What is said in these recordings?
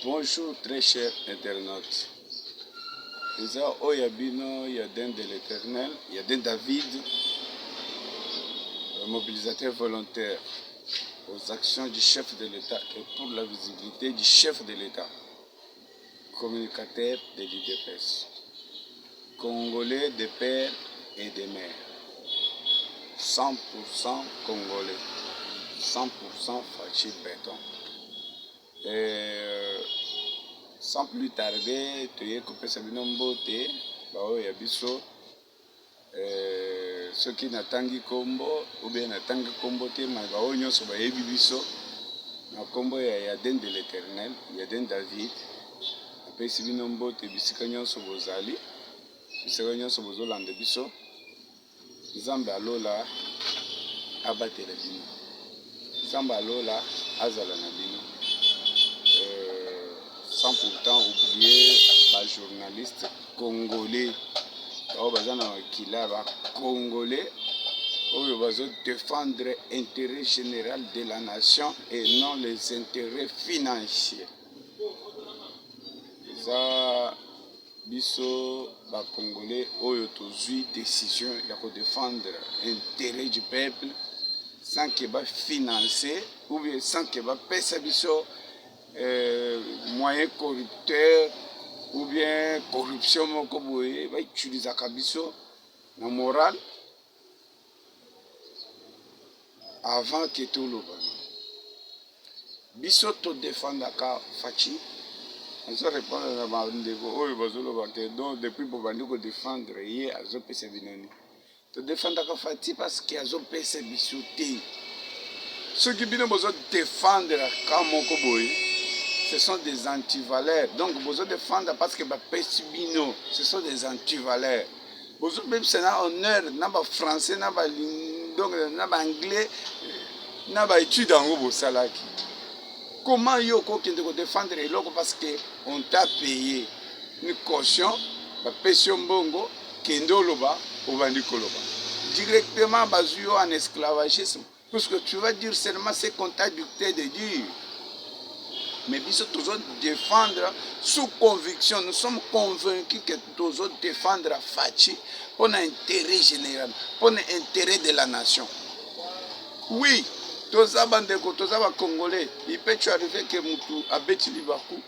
Bonjour très chers internautes. Déjà, Oyabino, Yaden de l'Éternel, Yaden David, mobilisateur volontaire aux actions du chef de l'État et pour la visibilité du chef de l'État, communicateur de l'IDPS, Congolais de père et de mère, 100% Congolais, 100% Fachi Béton. Sans plus tarder, tu es coupé sa binombote, bao ya biso, ceux qui n'attendent kombo ou bien n'attendent kombo te, mais bao nyonso ba yebi biso, na kombo ya Yaden de l'Éternel, Yaden David, après si binombote bisika nyonso bozali, bisika nyonso bozolanda biso, Nzambe alola abatela bino, Nzambe alola azala na bino. Sans pourtant oublier les journalistes congolais. Congolais qui défendre l'intérêt général de la nation et non les intérêts financiers. Ça, biso ba Congolais oyo tozui décision de défendre l'intérêt du peuple sans que ba financer ou bien sans que ba pesa biso moyen corrupteur ou bien corruption moko boye ba utiliser biso na moral avant que tout le monde biso to défendre ka Fachi on se répondre na ba ndeko oyo bazolo banke donc depuis pour bandi ko défendre ye azo pesa binoni to défendre ka Fachi parce que azo pesa biso te ceux qui bino besoin défendre ka moko boye ce sont des antivaleurs. Donc, vous devez défendre parce que ce sont des antivaleurs. Vous devez faire honneur, n'a français, n'a anglais, n'a étude en gros salaki. Comment yo ko kende ko défendre eloko parce que on t'a payé une caution, ba pension bongo, kendo loba, obandi koloba. Directement bazuyo en esclavagisme. Parce que tu vas dire seulement c'est qu'on t'a dicté de dire. Mais nous devons défendre sous conviction. Nous sommes convaincus que nous devons défendre Fachi pour l'intérêt général, pour l'intérêt de la nation. Oui, tous les Congolais, il peut arriver que Moutou a bêti Libakou,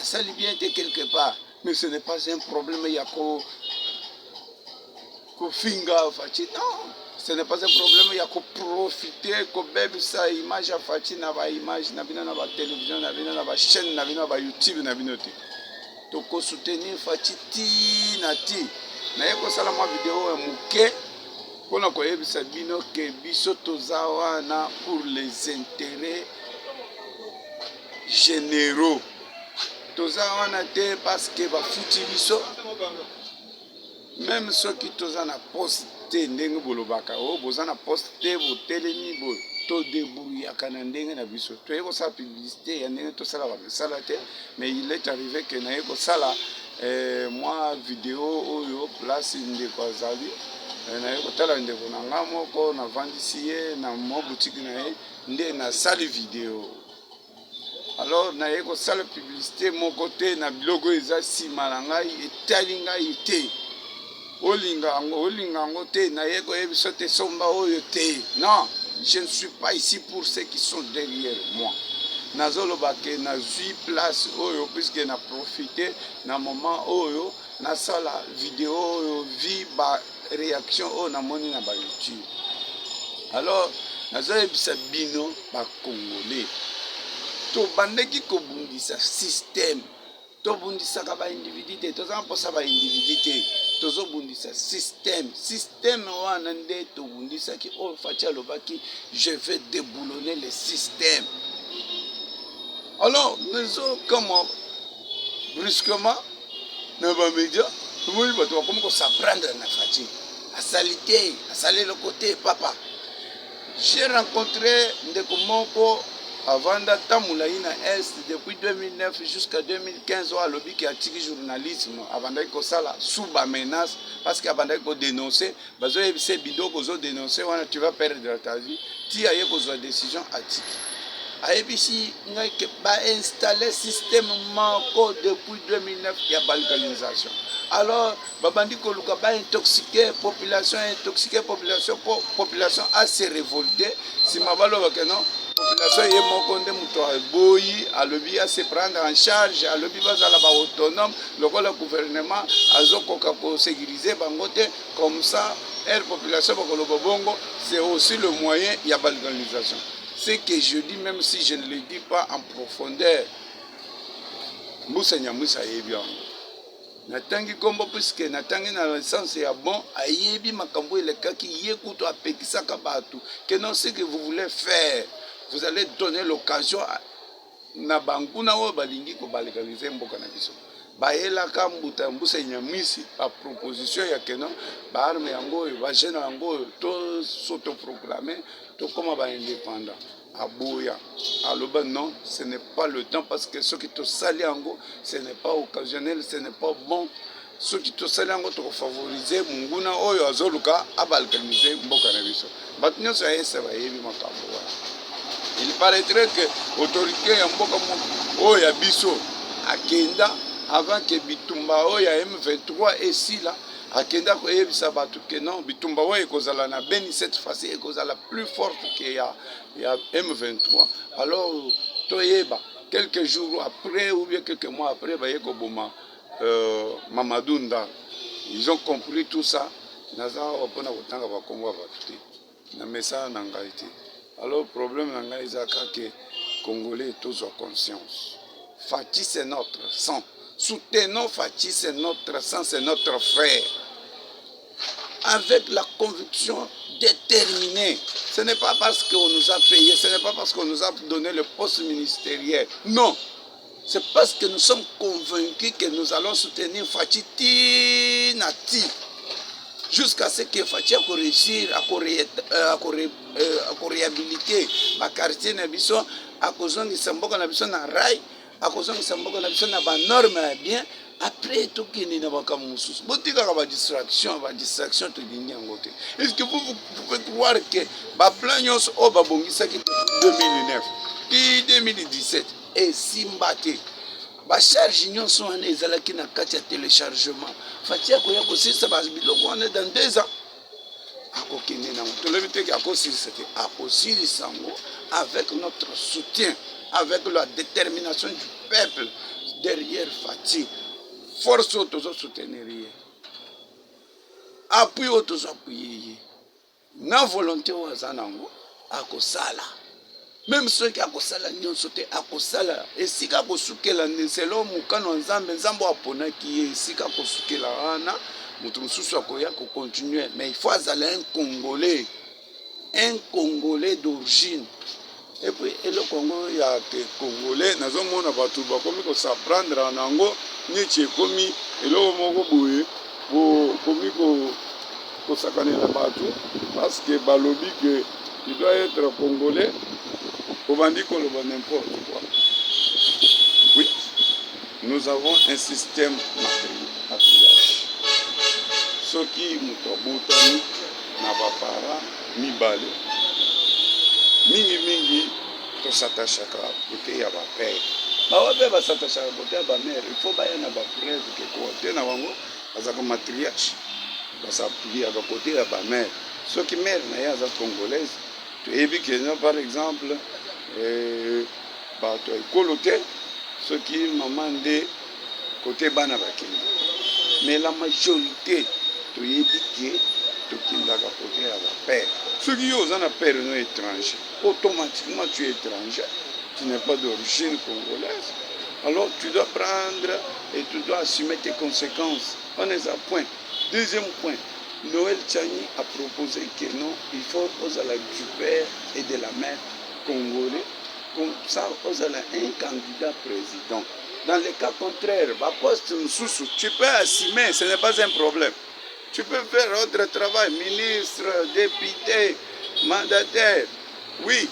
ça lui vient quelque part. Mais ce n'est pas un problème, il y a qu'au finga Fachi. Non. Ce n'est pas un problème, il y a qu'à profiter, qu'à bébé sa image à Fachi, na ba image, na bina na ba télévision, na bina na ba chaîne, na bina na ba YouTube, na bina te. Donc, soutenir Fachi ti na ti. Na yeko sala ma vidéo ya muke, pona ko yebisa bino ke biso tozawa na pour les intérêts généraux. Tozawa na te parce que ba futi biso. Même ceux qui toza na poste ndenge bolobaka o bozana poste botelemi bo to débrouillaka na ndenge na biso to yeko sa publicité ya ndenge to sala ba sala te mais il est arrivé que na yeko sala moi vidéo oyo place ndeko azali na yeko tala ndeko na nga moko na vandisi ye na mo boutique na ye nde na sali vidéo alors na yeko sala publicité moko te na biloko eza sima na ngai etali ngai te Olingango te na yeko ebisote somba oyo te. Non, je ne suis pas ici pour ceux qui sont derrière moi. Nazolo bake na zui place oyo puisque na profité na moment oyo na sala vidéo oyo vi ba réaction oyo na moni na ba YouTube. Alors nazo ebisa bino ba Congolais. To bandeki ko bundisa système. To bundisa ka ba individu to za mposa ba individu tozo bundisa système wana nde to bundisa ki o Fachi alobaki je vais déboulonner le système. Alors nous comme brusquement dans les médias tout le monde va comme s'apprendre na Fachi à salité à saler le côté papa. J'ai rencontré ndeko moko avant d'attendre Est depuis 2009 jusqu'à 2015 à lobby qui a tiré journalisme avant d'être sala sous la menace parce qu'avant d'être dénoncé c'est bidon que dénoncé tu vas perdre ta vie tu as eu une décision à tirer ayebisi ngai ke bainstalle système moko depuis 2009 ya balkanisation. Alors babandi koluka baintoxiquer population po population a se révolter sima balobaka non population ye moko nde moto aboyi alobi a se prendre en charge alobi bazala ba autonome lokola gouvernement azokoka kosécuriser bango te comme ça air population bakoloba bongo c'est aussi le moyen ya balkanisation. Ce que je dis même si je ne le dis pas en profondeur Mbusa Nyamwisi ayebi yango natangi kombo puisque natangi na sens ya bon ayebi makambo elekaki ye kutu apekisaka bato que non ce que vous voulez faire vous allez donner l'occasion na banguna oyo balingi kobalekalize mboka na biso bayelaka mbuta Mbusa Nyamwisi a proposition ya que non baarme yango oyo bagene yango oyo to s'autoproclamer to koma baindépendant aboya aloba non ce n'est pas le temps parce que ce qui te sali yango ce n'est pas occasionnel ce n'est pas bon ce qui te sali yango tokofavoriser munguna oyo azoluka abalkanize mboka na biso bato nyonso ayese bayebi makambo wana. Il paraîtrait que autorité ya mboka oyo ya biso akenda avant que bitumba oyo ya M23 esila akenda koyebisa bato ke non bitumba oyo ekozala na Beni cette fois-ci ekozala plus forte que ya M23. Alors toyeba quelques jours après ou bien quelques mois après baye koboma Mamadou Nda. Ils ont compris tout ça. Naza opona kotanga bakongo bato te na message na ngai te. Alors problème na ngai ezaka ke Congolais tous ont conscience. Fachi c'est notre sang. Soutenons Fachi, c'est notre sang, c'est notre frère. Avec la conviction déterminée. Ce n'est pas parce qu'on nous a payé, ce n'est pas parce qu'on nous a donné le poste ministériel. Non. C'est parce que nous sommes convaincus que nous allons soutenir Fachi Tinati. Jusqu'à ce que Fachi a réussir à réhabiliter ma quartier Nabiso, à cause de Samboka Nabiso na Rai. À cause de Samboka Nabiso na ba norme bien. Après tout qui n'est pas comme Moussous. Botika va distraction tout digné en côté. Est-ce que vous pouvez croire que ba plagnos au babongisa qui 2009, puis 2017 et Simbate. Ba charge union sont en ezalaki na kati ya téléchargement. Fatia ko ya ko sisa ba biloko on est dans 2 ans. Akokene na to le biteki akosisi c'était akosisi sango avec notre soutien, avec la détermination du peuple derrière Fatia. Force autour soutenir appui autour appuyer na volonté wazanango akosala même ceux qui akosala nyonso te akosala esika kosukela selo mukano nzambe nzambo apona ki esika kosukela wana mutu mususu akoya ko continuer mais il faut azala un congolais d'origine. Et puis le Congo il y a des Congolais nazomona batu bakomi ko s'apprendre en ango niche komi eloko moko boye komi ko sakanela batu parce que balobi que il doit être congolais pour bandi ko loba n'importe quoi. Oui, nous avons un système matriarcal. Ce qui mutobutani na bapara mibale mingi to s'attachaka côté ya ba père bawabe ba s'attachaka côté ya ba mère il faut baya na ba preuve que côté na bango azaka matriarche basapia ba côté ya ba mère ce qui mère na ya za congolaise to ebi que par exemple ba to ekolote ce qui maman de côté bana bakini mais la majorité to ebi que to kindaka côté ya ba père. Ceux qui osent un père non étranger, automatiquement tu es étranger, tu n'es pas d'origine congolaise. Alors tu dois prendre et tu dois assumer tes conséquences. On est à point. Deuxième point, Noël Tchani a proposé que non, il faut aux ala du père et de la mère congolais, comme ça aux ala un candidat président. Dans le cas contraire, poste Moussou, tu peux assumer, ce n'est pas un problème. Tu peux faire autre travail, ministre, député, mandataire. Oui,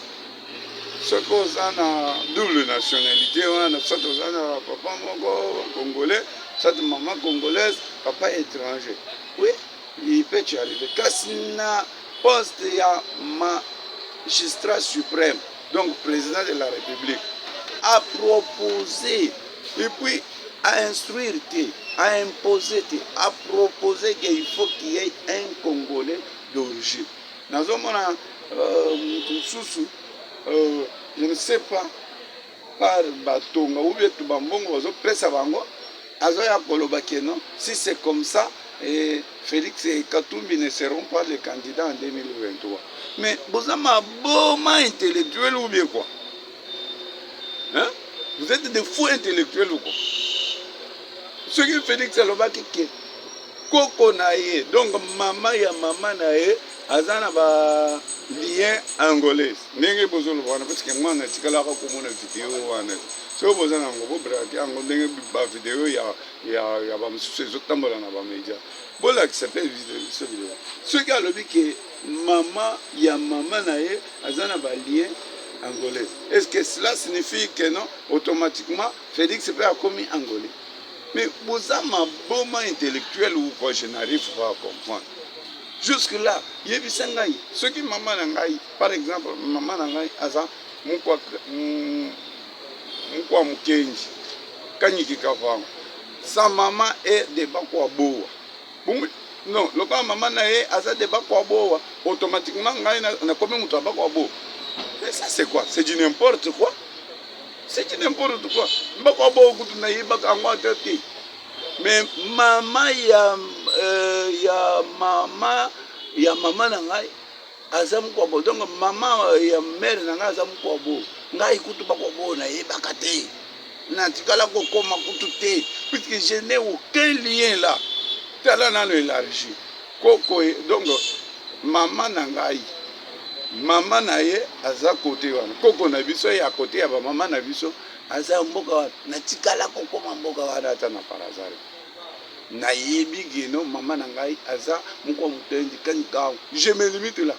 ce qu'on a une double nationalité, on a papa congolais, cette maman congolaise, papa étranger. Oui, il peut y arriver. Quand il y a poste, il y a magistrat suprême. donc président de la République, a proposé, et puis à instruire, à imposer, à proposer qu'il faut qu'il y ait un Congolais d'origine. Dans un moment, je ne sais pas, par Batonga ou bien Tubambongo, presse bango, azoya kolobaki non, si c'est comme ça, et Félix et Katumbi ne seront pas les candidats en 2023. Mais vous avez un bon intellectuel ou bien quoi? Hein? Vous êtes des fous intellectuels ou quoi? Ce que Félix alobaki ke koko na ye, donc maman ya maman na ye, azana ba lien angolais. Ndenge bozolo wana parce que moi na tikala ko komona vidéo wana. So bozana ngo bo braki ango ndenge ba vidéo ya ba msusu ezotambola na ba media. Bola accepter vidéo. Ce qui alobi ke maman ya maman na ye azana ba lien angolais. Est-ce que cela signifie que non automatiquement Félix peut a commis angolais? Mais vous avez un bon intellectuel ou quoi, je n'arrive pas à comprendre. Jusque-là, il y a ce qui maman nangai, par exemple, maman nangai, aza, mukwa mukenji, kanyiki kavang. Sa maman est de bakwa boa. Non, le quand maman nae, aza de bakwa boa, automatiquement, ngai na comme muto bakwa boa. Mais ça c'est quoi? C'est du n'importe quoi. C'est n'importe quoi. Mais maman ya maman nangai azam kwa bo donc maman ya mère nangai azam kwa bo ngai kutu ba kwa bo na yebaka te na tikala ko koma kutu te puisque je n'ai aucun lien là tala na le élargi koko donc maman nangai mama na ye aza côté wana koko na biso ya côté ya ba mama na biso aza mboka wana na tikala kokoma mboka wana ata na parazari na yebi geno mama na ngai aza mko mutendi kanika je me limite là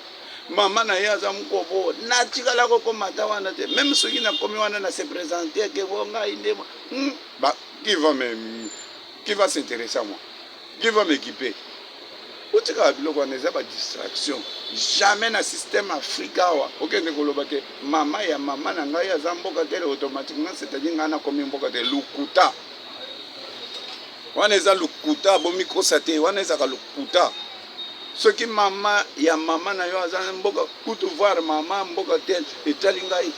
mama na ye aza mko bo na tikala kokoma ata wana te même soki na komi wana na se présenter que bo ngai ndema bah qui va s'intéresser à moi, qui va m'équiper? Distraction. Jamais dans le système africain. Ok, maman ya maman na ngai aza mboka tele automatiquement, c'est-à-dire ngana komi mboka tele lukuta. Wana eza lukuta bo micro sate, wana eza ka lukuta. Ce qui maman ya maman na yo aza mboka kutu voir maman mboka tele etali ngai.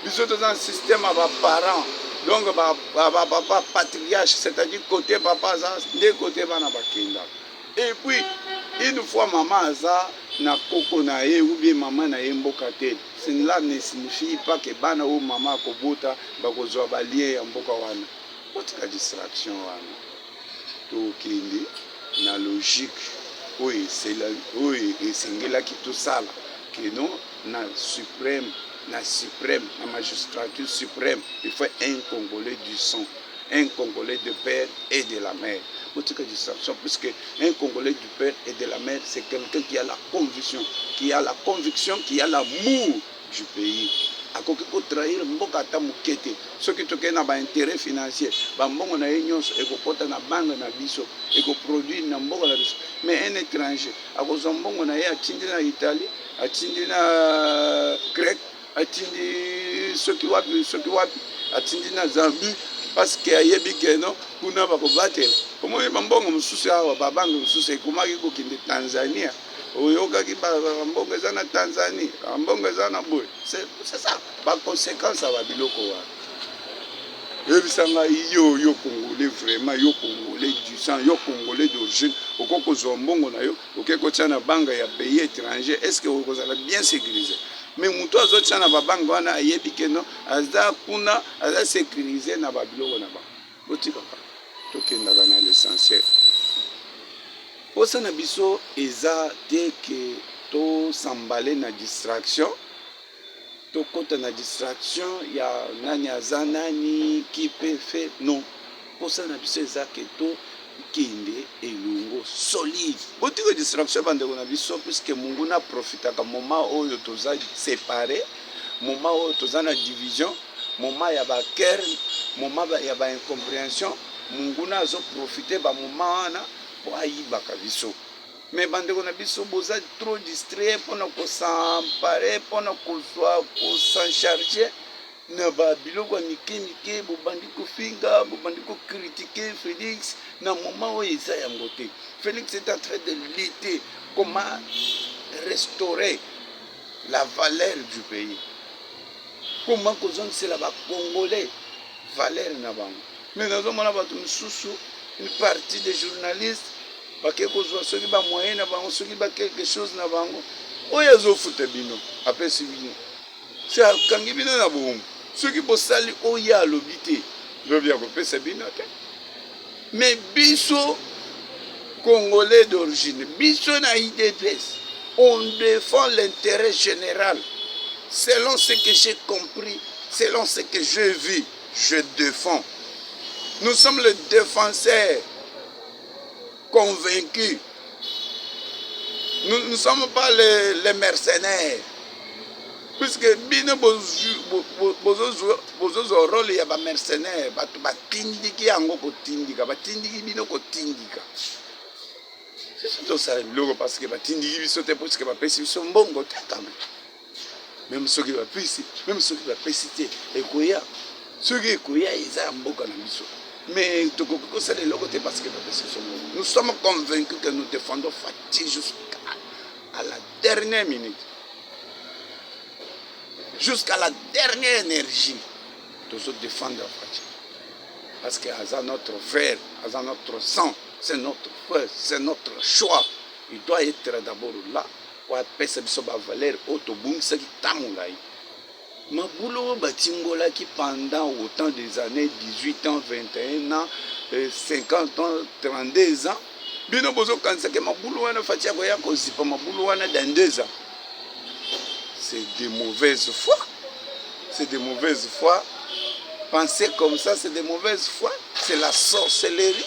Biso dans un système à parents. Donc papa patriarche, c'est-à-dire côté papa aza de côté bana bakinda. Et puis, une fois maman aza na koko na ye ou bien maman na ye mboka te, cela ne signifie pas que bana ou maman kobota bakozwa balie ya mboka wana. Otika distraction wana. To kindi na logique oyo esengela ki tosala que non na suprême, na magistrature suprême, il faut un Congolais du sang, un Congolais de père et de la mère. Puisque un Congolais du père et de la mère, c'est quelqu'un qui a la conviction, qui a l'amour du pays. A koki ko trahir mboka ta mukete, ce qui toke na ba intérêt financier, ba mbongo na nyonso e ko pota na banque na biso, e ko produire na mboka na biso. Mais un étranger, a ko zombongo na ye atindi na Italie, atindi na Grec, atindi soki wapi, atindi na Zambie. Parce que ayebi ke no kuna bakobatela komo mbongo mususu awa babango mususu ekomaki kokende Tanzania oyokaki mbongo eza na Tanzanie mbongo eza na boye c'est ça ba conséquence ya babiloko wana ebisanga yo Congolais vraiment yo Congolais du sang yo Congolais d'origine okoko zo mbongo na yo okeko tia na banque ya pays étranger est-ce que okozala bien sécurisé? Mais muto azotia na babango wana ayebi ke no aza kuna aza sécurisé na babiloko na ba botika pa tokendaka na l'essentiel posa na biso eza te ke tosambale na distraction tokota na distraction ya nani aza nani qui peut faire non posa na biso eza ke to kende elongo solide botiko distraction bandeko na biso puisque mungu na profitaka moment oyo toza séparé moment oyo toza na division moment ya ba guerre moment ya ba incompréhension mungu na azo profiter ba moment wana po ayibaka biso mais bandeko na biso boza trop distrait mpona kosampare mpona kozwa kosancharge na babiloko ya mike mike, bobandi kofinga, bobandi kokritike Félix na moment oyo eza yango te. Félix est en train de lutter comment restaurer la valeur du pays, comment kozongisela bacongolais valeur na bango. Mais nazomona bato misusu, une partie des journalistes bake kozwa soki bamoyen na bango, soki quelque chose na bango oyo azofuta bino apesi bino se akangi bino na bombo, soki bosali oyo alobi te lobi akopesa bino te. Mais biso congolais d'origine, biso na IDPS, on défend l'intérêt général. Selon ce que j'ai compris, selon ce que je vis, je défends. Nous sommes les défenseurs convaincus. Nous ne sommes pas les mercenaires. Puisque bino bozo rôle ya ba mercenaire, batu batindiki yango kotindika, batindiki bino kotindika. C'est tout ça logo parce que batindiki biso te parce que ba pesi biso mbongo te quand même. Même ceux qui va pesi, même ceux qui va pesi te ekoya. Ceux qui ekoya eza mboka na biso. Mais tokoko ça les logo te parce que ba pesi biso mbongo. Nous sommes convaincus que nous défendons Fati jusqu'à la dernière minute. Jusqu'à la dernière énergie, nous devons défendre Fati. Parce que c'est notre frère, c'est notre sang, c'est notre frère, c'est notre choix. Il doit être d'abord là pour appeler sa valeur autobus qui tamulai. Mabulo batingola qui pendant autant des années, 18 ans, 21 ans, 50 ans, 32 ans, bino bozo kanisa ke mabulo wana Fati akoya kozipa mabulo wana dans 2 ans. C'est de mauvaise foi. C'est de mauvaise foi. Penser comme ça, c'est de mauvaise foi. C'est la sorcellerie.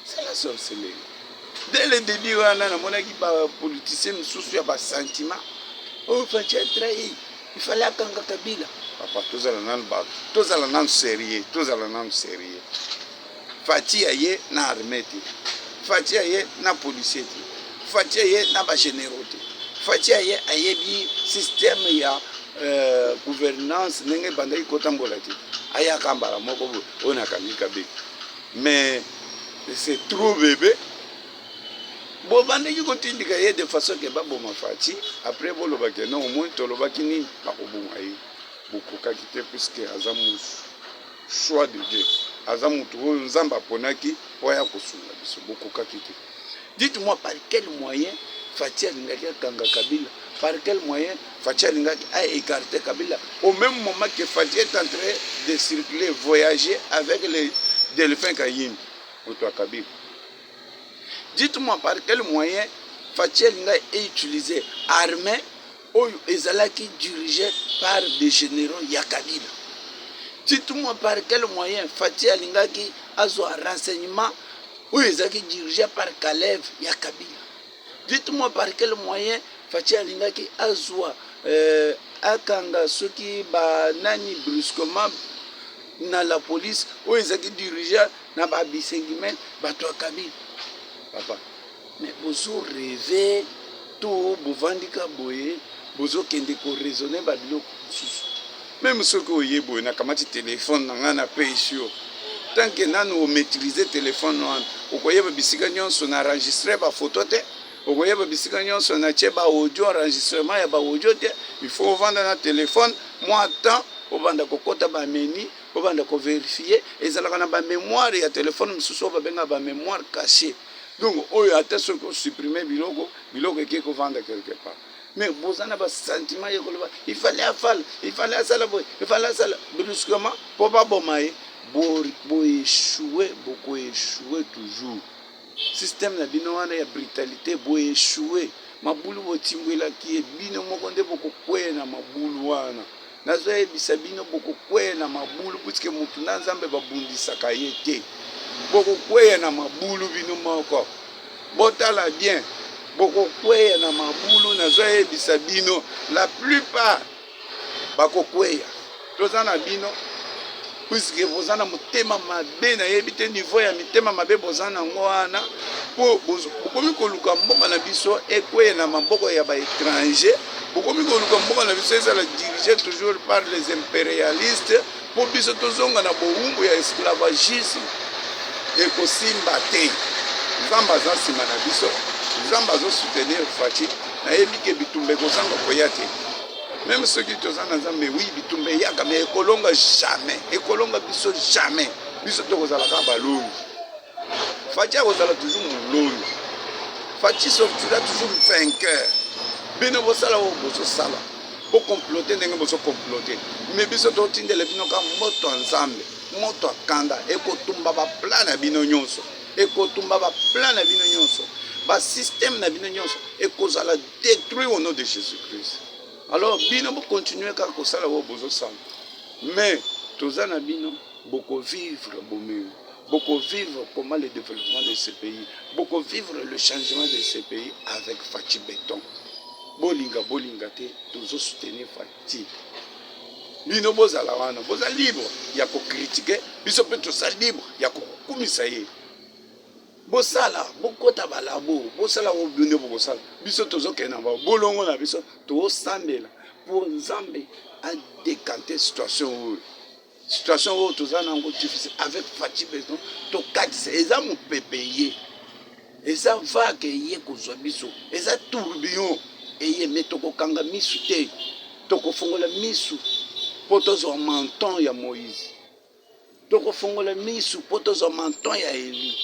C'est la sorcellerie. Dès le début, on a dit que les politiciens sont pas sentiment. Oh, Fati a trahi. Il fallait Kanga Kabila. Papa, tous allons nan sérieux. Tous allons nan sérieux. Fati aye na armée. Fati aye na policier. Fati aye na ba généraux. Fati aye ayebi système ya gouvernance nenge bandaki kotambola te aya kambala moko ona kamika be. Mais c'est trop bébé bo bandaki kotindika ye de façon que baboma Fati après boloba ke non au moins tolobaki nini bakoboma ye bokokaki te puisque azamu choix de Dieu azamu to nzamba ponaki oya kosunga biso bokokaki te. Dites-moi par quel moyen Fati alingaki akanga Kabila, par quel moyen Fati alingaki a écarté Kabila au même moment que Fati est en train de circuler, voyager avec les déléphants Kayini autour de Kabila. Dites-moi par quel moyen Fati alingaki est utilisé armée ou ezalaki dirigé par des généraux ya Kabila. Dites-moi par quel moyen Fati alingaki azwa renseignement ou ezalaki dirigé par Kalev ya Kabila. Dites-moi par quel moyen Fati alingaki azwa akanga soki ba nani brusquement na la police ou ezaki dirigeant na ba bisengimen bato Kabila. Papa, mais bozo rêver tout bovandika boye bozo kende ko raisonner ba biloko susu. Même ce que oye boye na kamati téléphone na ngana peisio. Tant que nanu o maîtriser téléphone no okoye ba bisika nyonso na enregistrer ba photo te. Okoye ba bisika nyonso na tie ba audio enregistrement ya ba audio te. Il faut vendre na téléphone moi temps obanda kokota ba menu obanda ko vérifier ezalaka na ba mémoire ya téléphone misusu ba benga ba mémoire cachée. Donc oyo ata ce que supprimer biloko qui ko vendre quelque part. Mais bozana ba sentiment ya koloba il fallait asala boy il fallait asala brusquement pour pas bomaye bo échouer beaucoup échouer toujours. Système na bino wana ya brutalité bo échouer mabulu botimbwela ki bino moko nde boko kwena mabulu wana nazo ebisa bino boko kwena mabulu puisque mutu na nzambe babundisaka ye te boko kwena mabulu bino moko botala bien boko kwena mabulu nazo ebisa bino la plupart bako kweya tozana bino puisque bozana mutema mabe na yebite niveau ya mitema mabe bozana ngwana po bokomi koluka mboka na biso ekweya na maboko ya baétranger, bokomi koluka mboka na biso ezala dirigé toujours par les impérialistes po biso tozonga na bowumbu ya esclavagisme ekosimba te. Nzambe aza nsima na biso, Nzambe azosoutenir Faci, nayebi ke bitumba ekozanga koya te. Même soki toza na Nzambe, oui bitumba eyaka mais ekolonga jamais, ekolonga biso jamais. Biso tokozala kaka balongi. Faci akozala toujours molongi. Faci sortira toujours vainqueur. Bino bosala oyo bozosala, bokomplote ndenge bozokomplote, mais biso totindela bino ka moto ya Nzambe, moto akanda ekotumba baplan na bino nyonso, ekotumba baplan na bino nyonso, basystème na bino nyonso ekozala détruit au nom de Jésus-Christ. Alors bino bokontinue kaka kosala oyo bozosala, mais toza na bino bokovivre bomeo, bokovivre comment le développement de ce pays, bokovivre le changement de ce pays avec Faci Béton. Bolinga te tozo soutenir Faci. Bino bozala wana, boza libre ya ko critiquer, biso pe toza libre ya ko kumisa ye. Bosala, bokota balabo, bosala o bino bokosala. Biso tozo kena ba bolongo na biso to sambela pour Nzambe a décanter situation où toza nango difficile avec Faci Béton to katisa eza mo pepeye. Eza vague ye kozwa biso, eza tourbillon eye me tokokanga misu te, tokofongola misu po tozwa menton ya Moïse, tokofongola misu po tozwa menton ya Eli.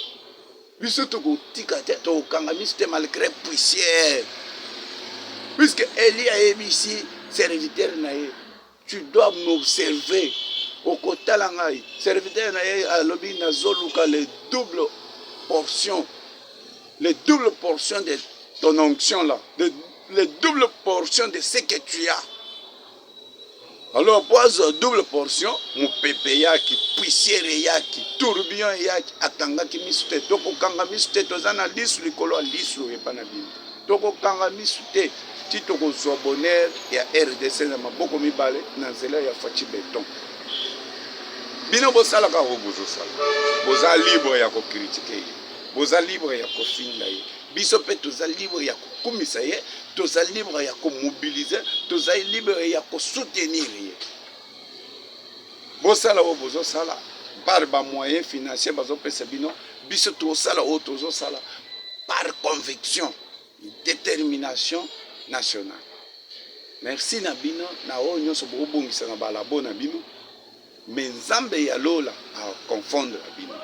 Biso tokotika te, tokokanga misu te malgré poussière, puisque Eli ayebi ici serviteur na ye, tu dois m'observer okotala ngai. Serviteur na ye alobi nazoluka les double portions de ton onction là, les doubles portions de ce que tu as. Alors, pour la double portion, mon pépé yaki, poussière yaki, tourbillon yaki, akanga ki misute, toko kanga misute, tozana lisu likolo lisu epanabini. Toko kanga misute, ti toko zo bonheur ya RDC na maboko mibale na nzela ya Faci Béton. Bino bosala ka bozo sala. Boza libre ya ko critiquer. Boza libre ya ko finga ye. Biso pe toza libre ya kokumisa ye, toza libre ya komobiliser, toza libre ya kosoutenir ye. Bosala o bozosala par ba moyens financiers bazopesa bino, biso tosala o tozosala par conviction, détermination nationale. Merci na bino na o nyonso bobongisa na balabo na bino, mais Nzambe ya lola a confondre bino.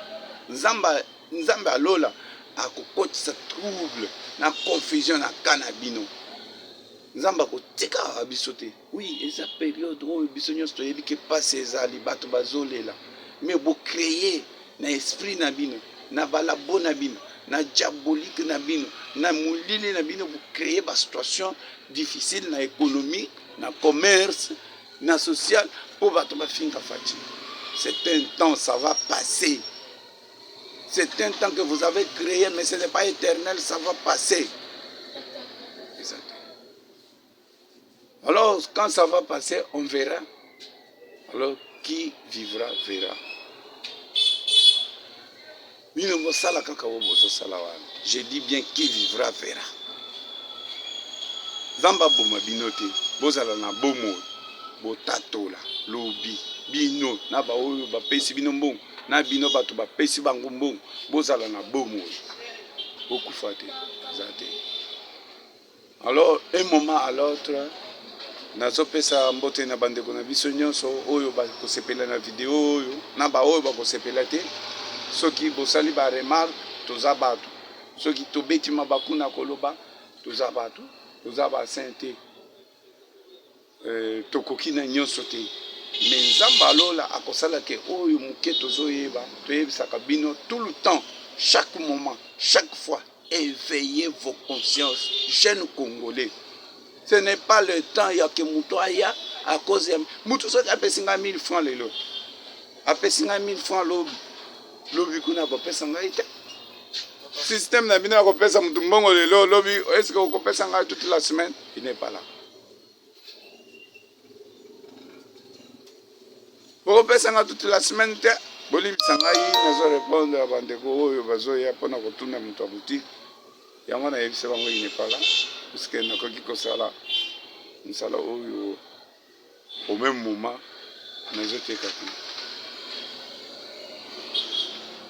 Nzambe alola a kokotisa trouble na confusion na kana bino. Nzamba kotika biso te. Oui, eza période où biso nyonso toyebi ke passe ezali bato bazolela, mais bo créer na esprit na bino, na balabo na bino, na diabolique na bino, na mulili na bino, bo créer ba situation difficile na économie, na commerce, na social pour bato bafinga Faci. C'est un temps, ça va passer. C'est un temps que vous avez créé, mais ce n'est pas éternel, ça va passer. Alors, quand ça va passer, on verra. Alors, qui vivra, verra. Je dis bien qui vivra, verra. Zamba boma binote, bozala na bomo, botatola, lobi, bino, na ba oyo ba pesi bino mbongo. Na bino bato ba pesi bango mbongo, bozala na bomo, beaucoup fate, zate. Alors, un moment à l'autre, nazo pesa mbote na bandeko na biso nyonso oyo ba kosepela na video oyo, na ba oyo ba kosepela te, soki bosali ba remarque, toza bato, soki tobeti mabaku na koloba, toza bato, toza ba sainte, tokoki na nyonso te. Mais Nzambe alola akosala ke oyo muke tozoyeba, toyebisaka bino tout le temps, chaque moment, chaque fois, éveillez vos consciences, jeunes Congolais. Ce n'est pas le temps ya ke muto aya à cause de muto soki apesinga 1000 francs lelo. Apesinga 1000 francs lobi kuna kopesa ngai te. Système na bino ya kopesa mutu mbongo lelo lobi, est-ce que okopesa ngai toute la semaine? Il n'est pas là. Okopesa ngai toute la semaine te, bolibisa ngai nazo répondre à bandeko oyo bazoya mpona kotuna moto ya boutique yango nayebisa bango il n'est pas là puisque nakoki kosala mosala oyo au même moment nazoteka te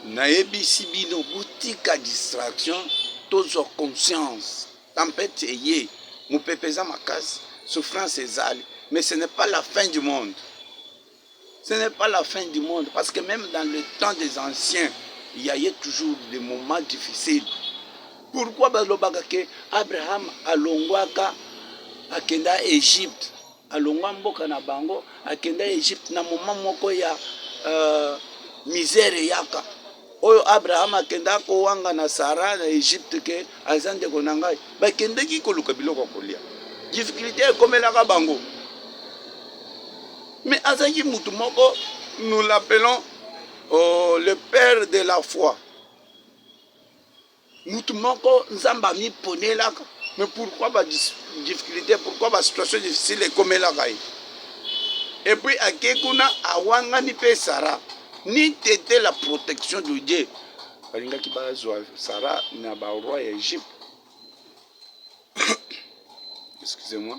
nayebisi bino botika distraction tozwa conscience tempête eye mopepe eza makasi souffrance ezali mais ce n'est pas la fin du monde. Ce n'est pas la fin du monde parce que même dans le temps des anciens il y a eu toujours des moments difficiles. Pourquoi balobaka ke Abraham alongwaka akenda Égypte alongwa mboka na bango akenda Égypte na moment moko ya misère yaka oyo Abraham akenda kowanga na Sara na Égypte ke azande ko nangai bakendeki koluka biloko kolia difficulté ekomelaka bango. Mais azaki mutu moko nous l'appelons le père de la foi. Mutu moko nzamba mi ponelaka. Mais pourquoi ba difficulté, pourquoi ba situation difficile ekomelaka? Et puis akekuna awanga ni pe Sarah. Ni tete la protection de Dieu. Balinga ki bazwa Sarah na ba roi ya Égypte. Excusez-moi.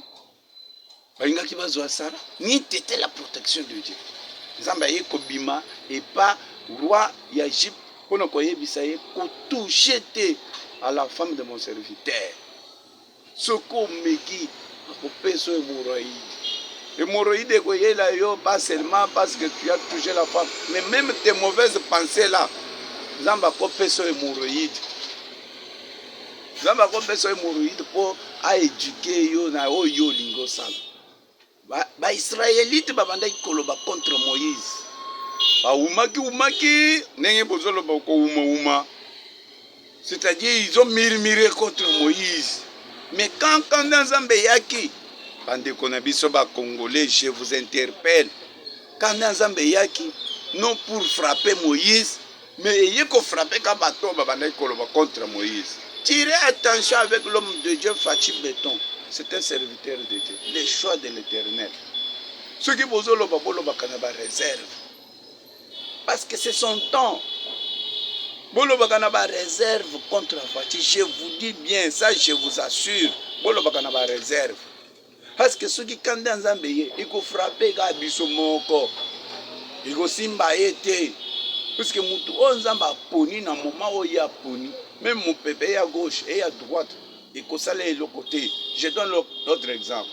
Balinga ki bazwa Sarah ni tete la protection de Dieu. Nzamba ye kobima et pas roi ya Égypte pour ne koyebisa ye ko toucher te à la femme de mon serviteur. Soko meki akopeso hémorroïde. Hémorroïde koyela yo pas seulement parce que tu as touché la femme, mais même tes mauvaises pensées là. Nzamba kopeso hémorroïde. Nzamba kopeso hémorroïde pour à éduquer yo na oyo lingo sala. Ba Israélite babandaki koloba contre Moïse. Ba umaki nenge bozolo ba ko uma. C'est-à-dire ils ont murmuré contre Moïse. Mais quand Nzambe yaki bande konabiso ba Congolais, je vous interpelle. Quand Nzambe yaki non pour frapper Moïse, mais il faut frapper quand bateau babandaki koloba contre Moïse. Tirez attention avec l'homme de Dieu Fachi Béton. C'est un serviteur de Dieu, les choix de l'Éternel. Ceux qui vous ont le réserve. Parce que c'est son temps. Bolobakanaba réserve contre Fachi. Je vous dis bien, ça je vous assure. Bolobakanaba réserve. Parce que ceux qui quand dans un pays, ils faut frapper Gabisomoko. Ils faut simbaete. Parce que Moutou Onzamba poni na moment où il y a poni. Même mon pépé à gauche et à droite. Et qu'on s'allait de l'autre côté. Je donne l'autre exemple.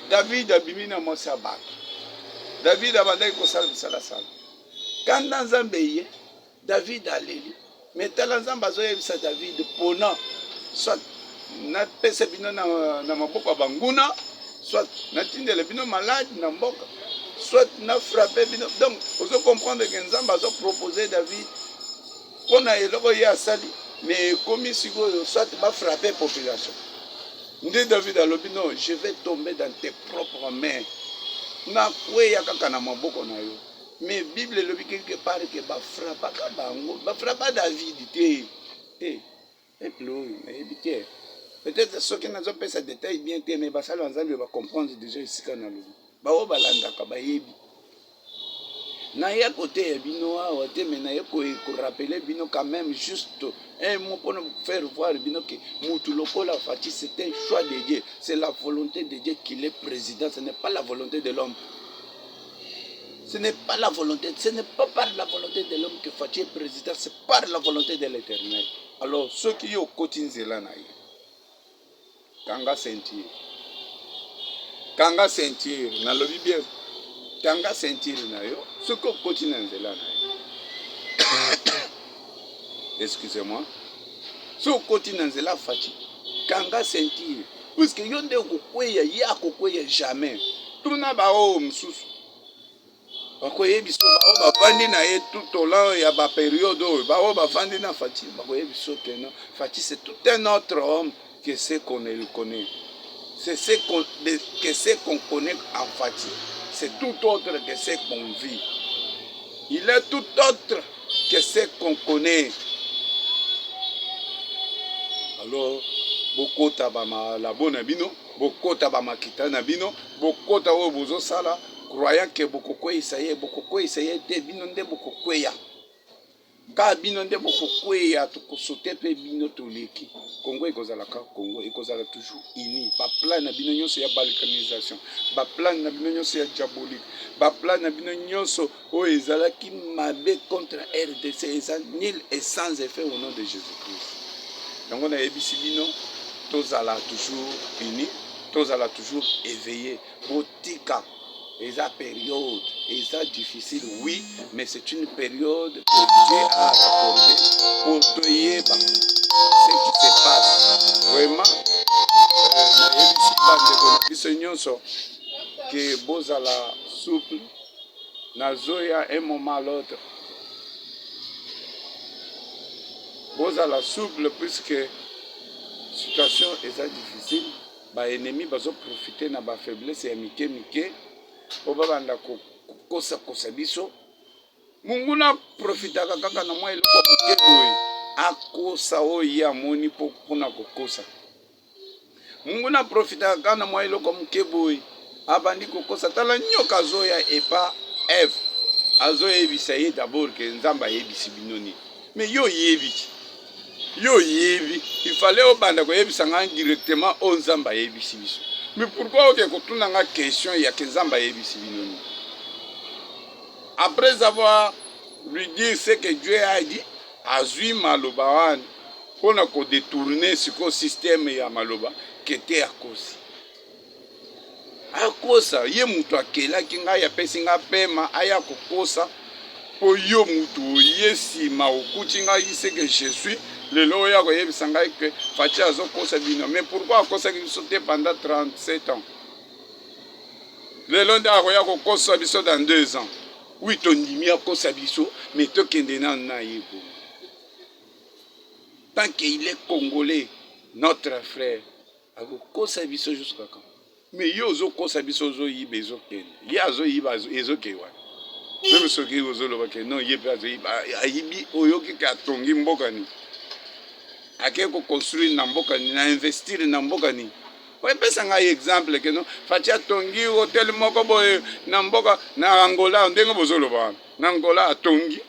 David a bimina Mosabat. David a bandé qu'on s'allait la salle. Quand dans un pays, David a l'élu. Mais talent Zambazoye sa David pona. Soit na pese bino na maboko banguna. Soit na tinde le bino malade na mboka. Soit na frappé bino. Donc, vous devez comprendre que Nzambazo proposé David. On a élogé à Sali. Mais comme si soit va frapper la population. Ndé David a dit non, je vais tomber dans tes propres mains. Na kwe ya kaka na maboko na yo. Mais Bible le dit quelque part que ba frappa ka bango, ba frappa David té. Et plus mais éviter. Peut-être ceux qui n'ont pas ce détail bien té mais ba sala nzambe va comprendre déjà ici kana lo. Ba o balanda ka ba yebi. Na ya côté ya bino awa te mais na ya ko rappeler bino quand même juste un mot pour nous faire voir bino que Moutou Lokola Fachi c'est un choix de Dieu, c'est la volonté de Dieu qu'il est président, ce n'est pas la volonté de l'homme. Ce n'est pas la volonté, ce n'est pas par la volonté de l'homme que Fachi est président, c'est par la volonté de l'Éternel. Alors ceux qui ont cotisé là Kanga ceinture. Kanga ceinture, na lobi bien. Kanga ceinture na yo, ce que continue là. Excusez-moi. Ce que continue là Fachi. Kanga ceinture. Puisque yonde kokweya ya kokweya jamais. Tuna ba o msusu. Bakoye biso ba bandi na ye tout au long ya ba période ba o ba fandi na Fachi. Bakoye biso que non. Fachi c'est tout un autre homme que ce qu'on le connaît. C'est ce qu'on connaît en Fachi. C'est tout autre que ce qu'on vit. Il est tout autre que ce qu'on connaît. Alors, beaucoup tabama la bonne bino, beaucoup tabama kita na bino, beaucoup tabo bozo sala, croyant que bokokweyisa ye bokokweyisa ye te bino nde bokokweya ka bino nde bokokweya tokosote mpe bino toleki Congo ekozala ka Congo ekozala toujours uni baplan na bino nyonso ya balkanisation baplan na bino nyonso ya diabolique baplan na bino nyonso oyo ezalaki mabe contre RDC eza nul et sans effet au nom de Jésus-Christ yango nayebisi bino tozala toujours uni tozala toujours éveillé botika eza période eza difficile oui mais c'est une période que Dieu a accordée pour toyeba ce qui se passe vraiment nayebisi bandeko na biso nyonso ke bozala souple nazoya un moment à l'autre bozala souple puisque situation eza difficile baennemi bazoprofite na bafaiblesse ya mike mike po babanda kokosa biso mungu na profitaka kaka na mwa eloko moke boye akosa oyo ye amoni mpona kokosa mungu na profitaka kaka na mwa eloko moke boye abandi kokosa tala nyoka azoya epa eve azoyebisa ye d'abord ke nzambe ayebisi bino nini mais yo yebi il fallait obanda koyebisa nga directement o nzambe ayebisi biso mais pourquoi oke kotuna nga question ya ke nzambe ayebisi bino nini après avoir lui dit ce que Dieu a dit azwi maloba wana mpona kodetourne siko systeme ya maloba kete akosa ye mutu akelaki ngai apesi nga pema aya kokosa po yo mutu ye nsima okuti ngai seke je suis lelo oyo akoyebisa ngai ke faci azokosa bino mais pourquoi akosaki biso te pendant 37 ans lelo nde akoya kokosa biso dans 2 ans oui tondimi akosa biso mais tokende nanu na ye bomo tant qu'il est congolais notre frère akokosa biso jusqu'à quand mais yo ozokosa biso ozoyiba ezokende ye azoyiba ezokende wana même soki ozoloba ke non ye mpe azoyiba ayibi oyoki ke atongi mboka nini ake koconstruire na mboka nini na investir na mboka nini oyepesa ngai exemple ke no faci atongi hotel moko boye na mboka na Angola ndenge bozoloba wana na Angola atongi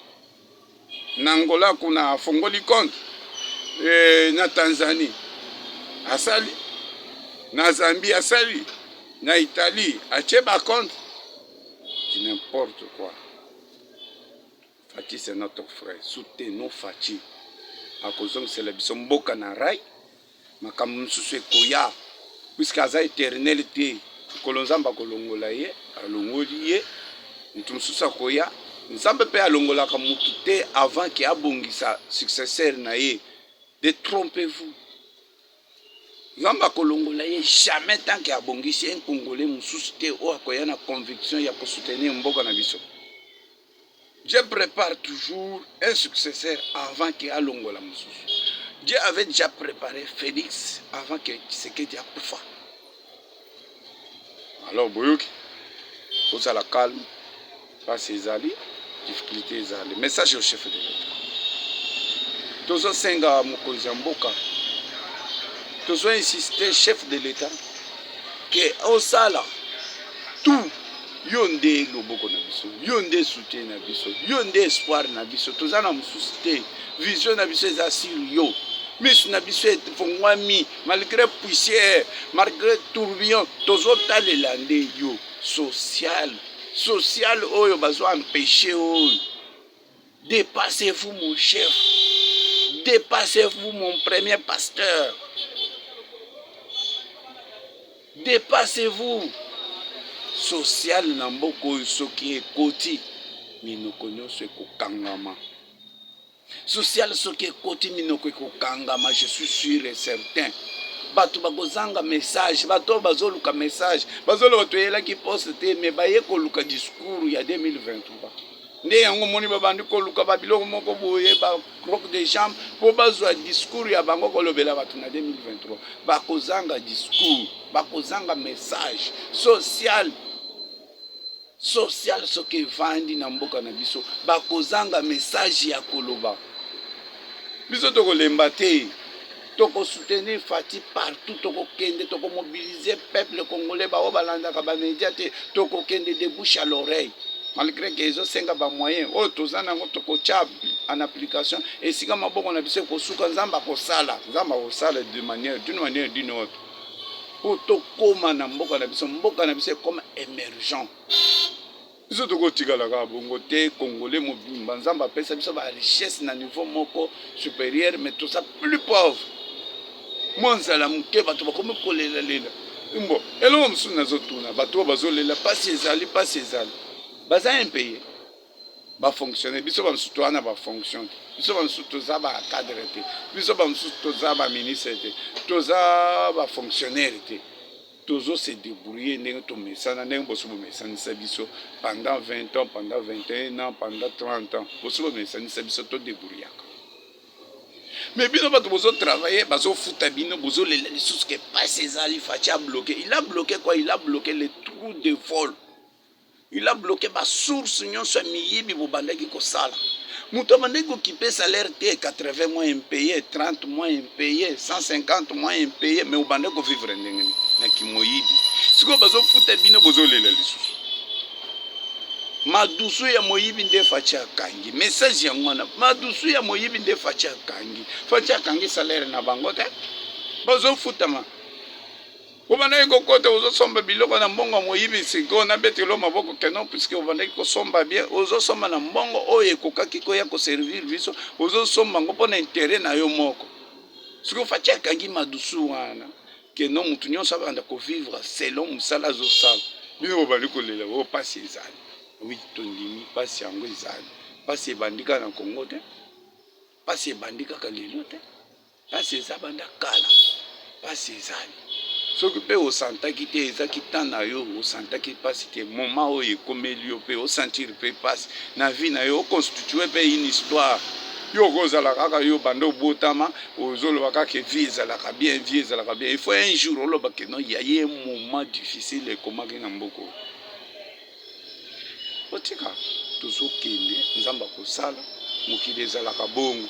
na Angola kuna afongoli compte na Tanzanie asali na Zambie asali na Italie atie ba compte n'importe quoi. Faci c'est notre frère soutenons Faci akozong c'est la biso mboka na rai makambo mosusu ekoya puisque aza éternel te kolonzamba kolongola ye alongoli ye mutu mosusu akoya nzambe mpe alongolaka mutu te avant ke abongisa successeur na ye détrompez-vous nzambe akolongola ye jamais tant ke abongisi un congolais mosusu te oyo akoya na conviction ya kosoutenir mboka na biso. Dieu prépare toujours un successeur avant qu'il ait longola mosusu. Dieu avait déjà préparé Félix avant que Tshisekedi akufa. Alors boyoki, vous allez calme, pas ces alliés, difficultés ezali. Message au chef de l'État. Tozo senga mokonzi mboka. Tozo insister chef de l'État que osala tout yo nde loboko na biso yo nde soutien na biso yo nde espoir na biso toza na mosusu te vision na biso eza sur yo miso na biso efongwami malgré poussière malgré tourbillon tozotalela nde yo social oyo bazo empêcher oyo dépassez-vous mon chef dépassez-vous mon premier pasteur dépassez-vous social na mboka oyo soki ekoti minoko nyonso ekokangama social soki ekoti minoko ekokangama je suis sûr et certain bato bakozanga message bato bazoluka message bazoloba toyelaki poste te mais baye koluka discours ya 2023 nde yango moni babandi koluka babiloko moko boye ba croque de jambe po bazwa discours ya bango kolobela bato na 2023 bakozanga discours bakozanga message social soki evandi na mboka na biso bakozanga message ya koloba biso tokolemba te toko soutenir Fati partout, toko kende, toko mobiliser peuple congolais, ba obalanda ka ba média te, toko kende de bouche à l'oreille. Malgré que les autres ba moyen, oh tozana ngo toko tcha en application, et si comme maboko na biso ko suka nzamba ko sala d'une manière d'une autre. Pour tokoma na mboka na biso comme émergent. Biso toko tigala ka bongo te congolais mobimba nzamba pesa biso ba richesse na niveau moko supérieur, mais tout ça plus pauvre. Monzala muke bato bakomi kolela lela. Mbo elongo musu nazotuna bato bazolela pasi ezali baza impayé ba fonctionner biso ba musu toana ba fonction biso ba musu toza ba cadre te biso ba musu toza ba ministre te toza ba fonctionnaire te tozo se débrouiller ndenge to mesana ndenge boso bo mesanisa biso pendant 20 ans pendant 21 ans pendant 30 ans boso bo mesanisa biso to débrouiller. Mais bino bato bozo travailler bazo futa bino bozo lela lisusu ke pas ezali Fati a bloqué. Il a bloqué quoi? Il a bloqué les trous de vol. Il a bloqué ma source nyonso miyibi bobandaki ko sala. Muto bandaki ko kipe salaire te 80 mois impayé, 30 mois impayé, 150 mois impayé, mais obandaki ko vivre ndengeni na kimoyibi. Siko bazo futa bino bozo lela lisusu. Madusu ya moyibi nde Fati akangi. Message ya ngwana. Madusu ya moyibi nde Fati akangi. Fati akangi salaire na bango te. Bazo futama. Obandaki ko kote ozo somba biloko na mbongo moyibi siko na betelo maboko kenon puisque obandaki ko somba bien. Ozo somba na mbongo oyo ekokaki ko ya ko servir biso. Ozo somba ngo pona intérêt na yo moko. Siko Fati akangi madusu wana. Kenon mutu nyonso abanda ko vivre selon musala zo sala. Bino obandaki ko lela o pasi ezali. Oui, tondimi pasi yango ezali pasi ebandika na Congo te pasi ebandika ka lelo te pasi eza banda kala pasi ezali soki mpe osantaki te ezaki temps na yo osantaki pasi te moment oyo ekomeli yo mpe osentir mpe pasi na vie na yo oconstitue mpe une histoire yo kozala kaka yo banda obotama ozoloba kaka vie ezalaka bien il faut un jour oloba ke non ya ye moment difficile ekomaki na mboko otika tozo kende nzamba kosala mokili ezalaka bongo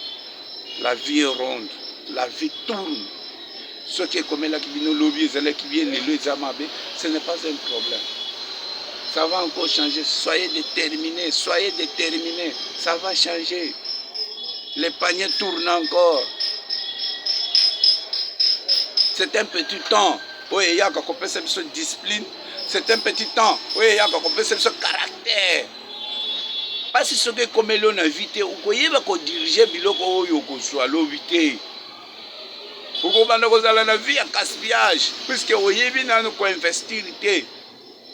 la vie est ronde la vie tourne ce qui est comme la kibino lobby ezalaki bien lelo eza mabe ce n'est pas un problème ça va encore changer soyez déterminés ça va changer les paniers tournent encore c'est un petit temps oyo eyaka kopesa biso discipline. C'est un petit temps. Oui, il y a ce caractère. Parce que ce que comme l'on a vite, ou qu'on diriger biloko ou qu'on soit l'obité. Ou qu'on va nous aller la vie à gaspillage. Puisque vous y bien nous investir.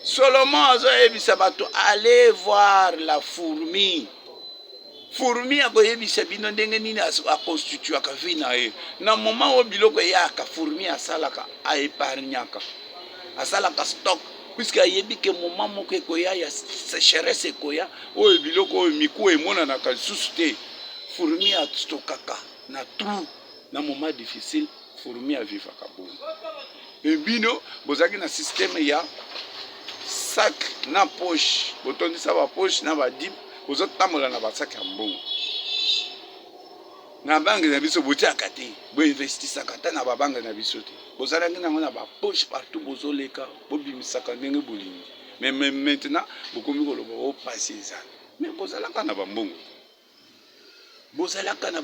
Seulement, allez voir la fourmi. Fourmi a koyebi sabino ndenge nini a constituer ka vie na ye. Na moment où biloko ya ka fourmi a salaka a épargnaka. A salaka stock. Puisque ayebi ke moment moko ekoya ya sécheresse ekoya oyo biloko oyo miku emona na kasusu te fourmi a stokaka na trou na moment difficile fourmi a vivaka bongo ebino bozaki na système ya sac na poche botondisa ba poche na ba dip bozotambola na ba sac ya mbongo na banque na biso botiaka te bo investisaka ta na ba banque na biso te bozalaki nango na ba poche partout bozoleka bobimisaka ndenge bolingi mais maintenant bokomi koloba opasi ezali mais bozalaka na bambongo bozalaka na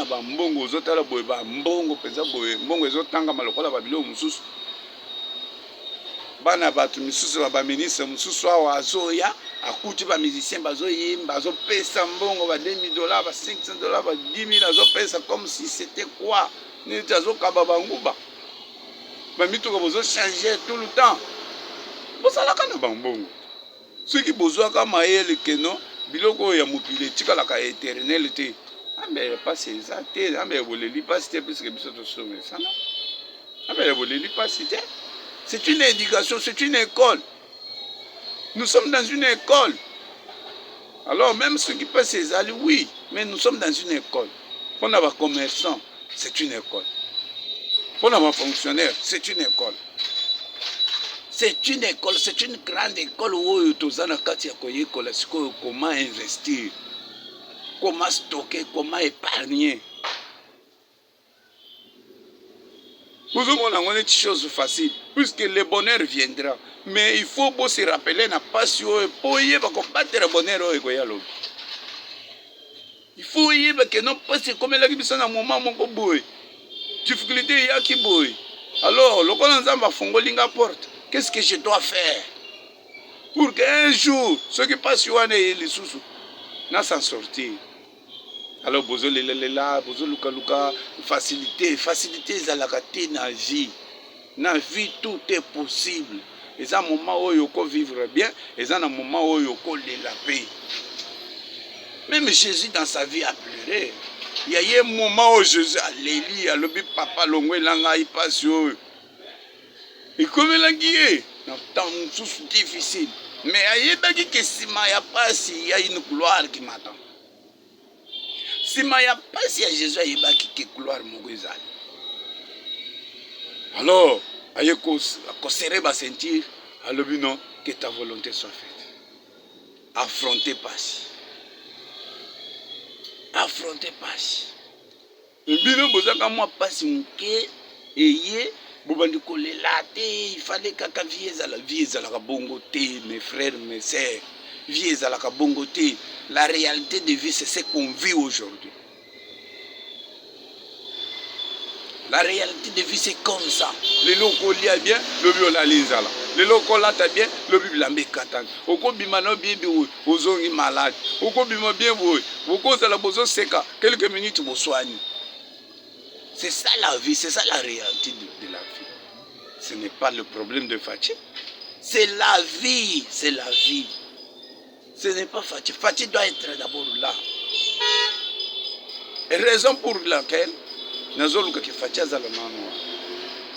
bambongo ozotala boye bambongo mpenza boye mbongo ezotangama lokola babiloko mosusu bana bato misusu baministre mosusu awa azoya akuti bamusicien bazoyimba azopesa mbongo ba $2000 ba $500 ba $10,000 azopesa comme si c'était quoi neti azokaba banguba bamituka bozochanger tout le temps bozalaka na bambongo soki bozwaka mayele keno biloko oyo ya mokili etikalaka éternel te ambe pasi eza te ambe boleli pasi te puisque biso tosomesana ambe boleli pasi te. C'est une éducation, c'est une école. Nous sommes dans une école. Alors même ceux qui passent ces allées, oui, mais nous sommes dans une école. Pour nos commerçants, c'est une école. Pour nos fonctionnaires, c'est une école. C'est une école, c'est une grande école où comment investir, comment stocker, comment épargner. Vous avez une chose facile, puisque le bonheur viendra. Mais il faut se rappeler na passion pour y combattre le bonheur. Il faut y que non pas comme la qui na moment mon boy. Difficulté ya qui boy. Alors, le colonel va fongolinga porte. Qu'est-ce que je dois faire pour qu'un jour ceux qui passent sur les sous n'a s'en sortir. Alors, bozo là, bozo luka facilité za la na vie. Na vie tout est possible. Et ça, un moment où il faut vivre bien, et ça, un moment où il faut la paix. Même Jésus dans sa vie a pleuré. Il y a eu un moment où Jésus a léli, a levé papa longwe langa il passe. Et comme il a guillé, dans un temps difficile. Mais il y a eu que si il n'y a pas, il y a une gloire qui m'attend. Si il n'y a pas, si Jésus a eu une gloire qui alors, il faut serrer ma ceinture, alors non, que ta volonté soit faite. Affronter passe. Affronter passe. Et bien, moi passe que et il fallait que la vie la bongote, mes frères, mes sœurs, vie la bongote. La réalité de vie, c'est ce qu'on vit aujourd'hui. La réalité de vie, c'est comme ça. Les locaux lient bien, le bio la linzala. Les locaux là bien, le bio la mécatan. Au coup bimano bien aux zones malades. Au coup bimano bien au coup ça la bozo seka. Quelques minutes vous soignez. C'est ça la vie, c'est ça la réalité de la vie. Ce n'est pas le problème de Fatih. C'est la vie, c'est la vie. Ce n'est pas Fatih. Fatih doit être d'abord là. Et raison pour laquelle nazoluka kifatia za la nano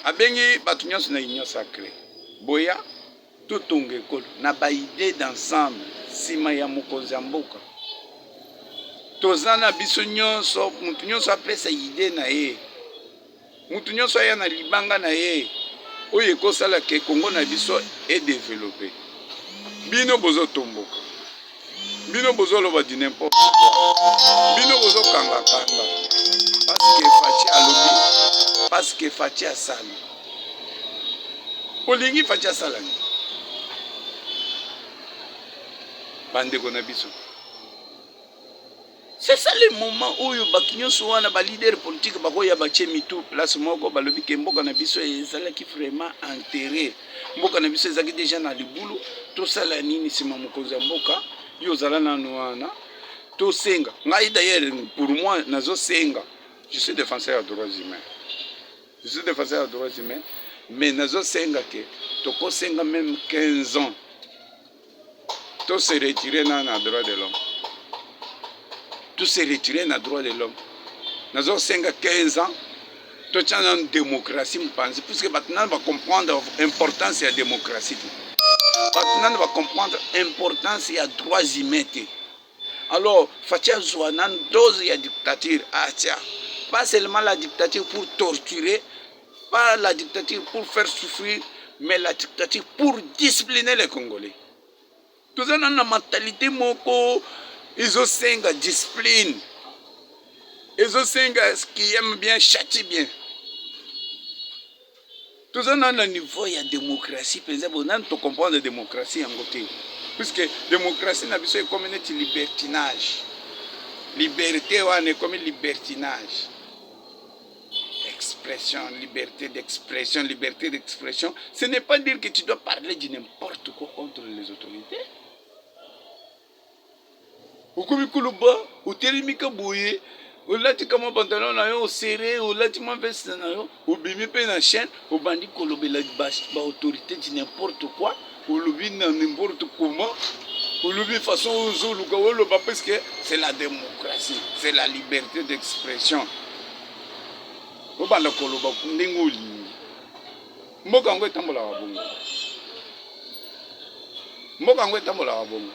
abengi batu nyonso na union sacrée boya totonga ekolo na ba idée d'ensemble sima ya mokonzi ya mboka toza na biso nyonso mutu nyonso apesa idée na ye mutu nyonso aya na libanga na ye oyo ekosala ke Kongo na biso est développé bino bozo tomboka bino bozo loba di n'importe quoi bino bozo kanga parce que Fatih a sali. Olingi Fatih a sali. Bandeko na biso. C'est ça le moment où bakinyo soana ba leader politique bako ya bache mitu place moko balobi ke mboka na biso ezala ki vraiment enterré. Mboka na biso ezaki déjà na libulu to sala nini sima mokonzi ya mboka yo zala na noana to senga. Ngai d'ailleurs pour moi nazo senga. Je suis défenseur des droits humains. Je suis défenseur des droits humains, mais nazo senga ke toko senga même 15 ans. Tout se retirer dans le droit de l'homme. Tout se retirer dans le droit de l'homme. Nazo senga 15 ans. Tout ça dans la démocratie, je pense. Puisque maintenant, on va comprendre l'importance de la démocratie. Maintenant, on va comprendre l'importance des droits humains. Alors, Fatia Zouanan, dose de dictature. Ah, tiens. Pas seulement la dictature pour torturer, pas la dictature pour faire souffrir, mais la dictature pour discipliner les Congolais. Tout ça dans la mentalité, ils ont une discipline. Ils ont ce qui aiment bien, châtient bien. Tout ça dans le niveau, il y a démocratie. Par exemple, on a tout comprendre la démocratie en côté. Puisque la démocratie, c'est comme un libertinage. Liberté, on est comme un libertinage. Expression, liberté d'expression. Ce n'est pas dire que tu dois parler de n'importe quoi contre les autorités. Ou comme Koulouba, ou Télimika Bouye, ou Latikama pantalon, ou serré, ou Latima veste, ou Bimipe na chaîne, ou Bandi Kolobe la autorité de n'importe quoi, ou Loubi n'importe comment, ou Loubi façon ou Zoulouka, parce que c'est la démocratie, c'est la liberté d'expression. Obala koloba ndengoli mboka ngo etambola wa bongo mboka ngo etambola wa bongo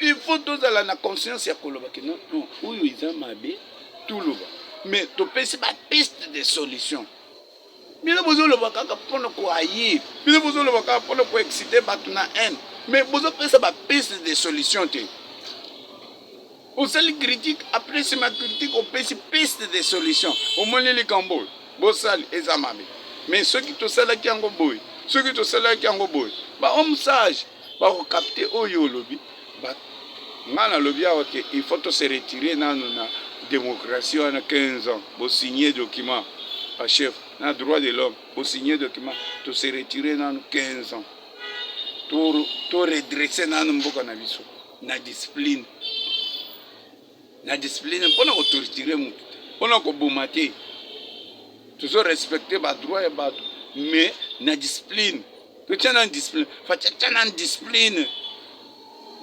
il faut tous ala na conscience ya koloba que non oyo izamabe tout loba mais to pesi ba piste de solution bino bozo loba kaka pono ko ayi bino bozo loba kaka pono ko exciter batu na haine mais bozo pesa ba piste de solution te osali critique après sima critique opesi piste de solution omoni likambo oyo bosali eza mabe mais soki tosalaki yango boye soki tosalaki yango boye bahomme sage bakokapte oyo olobi ngai nalobi awa ke il faut tose retire nano na démocratie wana 15 ans bosigné document bachef na droit de l'homme bosigné document tose retire nano 15 ans to redresse nano mboka na biso na discipline mpona kotortire mutu mpona koboma te tozo respecte badroit ya bato mais na discipline totia na discipline fatia na discipline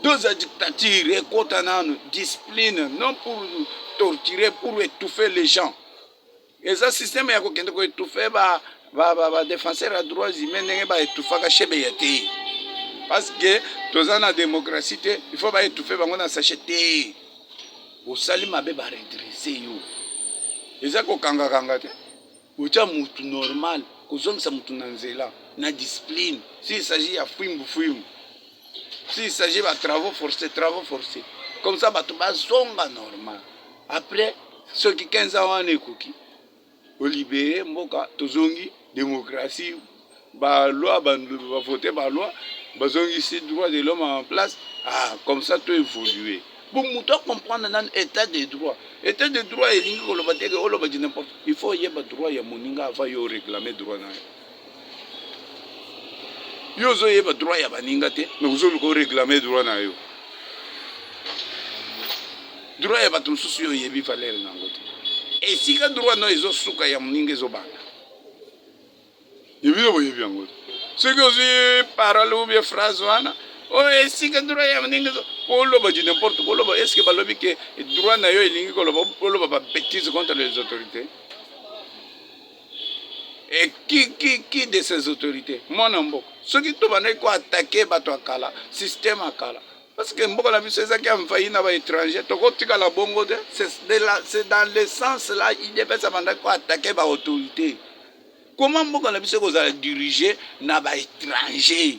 doza dictature ekota nano discipline non pour torturer pour étouffer les gens eza système ya kokende koétouffe badéfenseur ya droits humains ndenge baétouffaka shebe ya te parce que toza na démocratie te il faut baétouffe bango na sachet te osali mabe baredresse yo eza kokangakanga te otia mutu normal kozongisa mutu na nzela na discipline si il s'agit ya fwimbu si il s'agit de travaux forcés comme ça bato bazonga normal après ceux qui 15 ans wana ekoki olibere mboka tozongi démocratie baloi bavote baloi bazongisi droit de l'homme en place comme ça to évoluer bon mutu comprendre nan état de droit elingi koloba teke oloba di n'importe il faut yeba droit ya moninga avant yo réclamer droit na yo ozoyeba droit ya baninga te mais ozoluka oréclame droit na yo droit ya bato mosusu yo oyebi valere nango te esika droit no ezosuka ya moninga ezobanda yebi no boyebi yango te soki ozwi parole ou bien phrase wana oyo esika droit ya moninga oloba di n'importe quoi oloba est-ce que balobi ke droit na yo elingi koloba babêtise contre les autorités. Et qui de ces autorités? Mon mboka. Ceux qui doivent attaquer bato akala, système akala. Parce que mboka la biso ezaki amfayi na ba étranger, toko tika la bongo de, c'est dans le sens là il devait s'abandonner quoi attaquer ba autorité. Comment mboka la biso ko za diriger na ba étranger?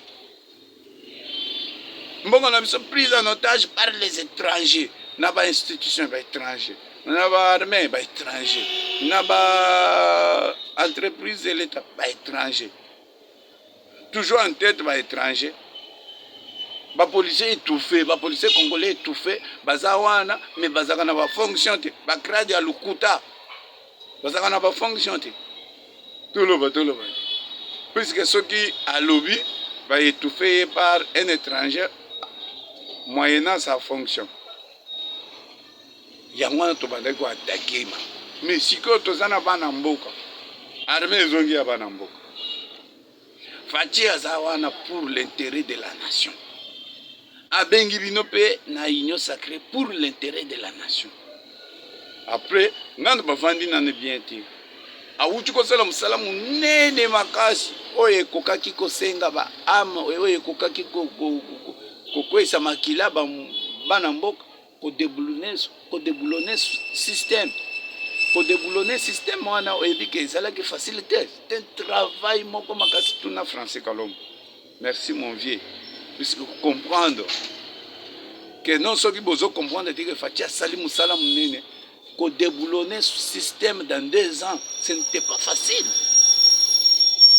Mboka la biso prise en otage par les étrangers, na ba institution ba étranger. Na ba armée ba étranger. Na ba entreprise de l'État ba étranger. Toujours en tête ba étranger. Ba policier étouffé, ba policier congolais étouffé, bazawana mais bazaka na ba fonction te, ba kradi ya lukuta. Bazaka na ba fonction te. Tout le monde. Puisque ceux qui a lobby va étouffé par un étranger moyennant sa fonction. Yango to bande ko attaquer ma. Mais siko to zana bana mboka. Armée zongi ya bana mboka. Fati azawana pour l'intérêt de la nation. Abengi binope na union sacrée pour l'intérêt de la nation. Après, ngando bavandi na ne bien ti. Awuti ko sala musala munene makasi oye kokaki ko senga ba ama oye kokaki ko kwesa makila ba bana mboka ko déboulonner système. Pour déboulonner système wana oyebi ke ezala ki facilité. C'est un travail moko makasi tuna français kalombo. Merci mon vieux. Puisque comprendre que non ce qui bozo comprendre que fatia sali musala munene ko déboulonner ce système dans 2 ans, ce n'était pas facile.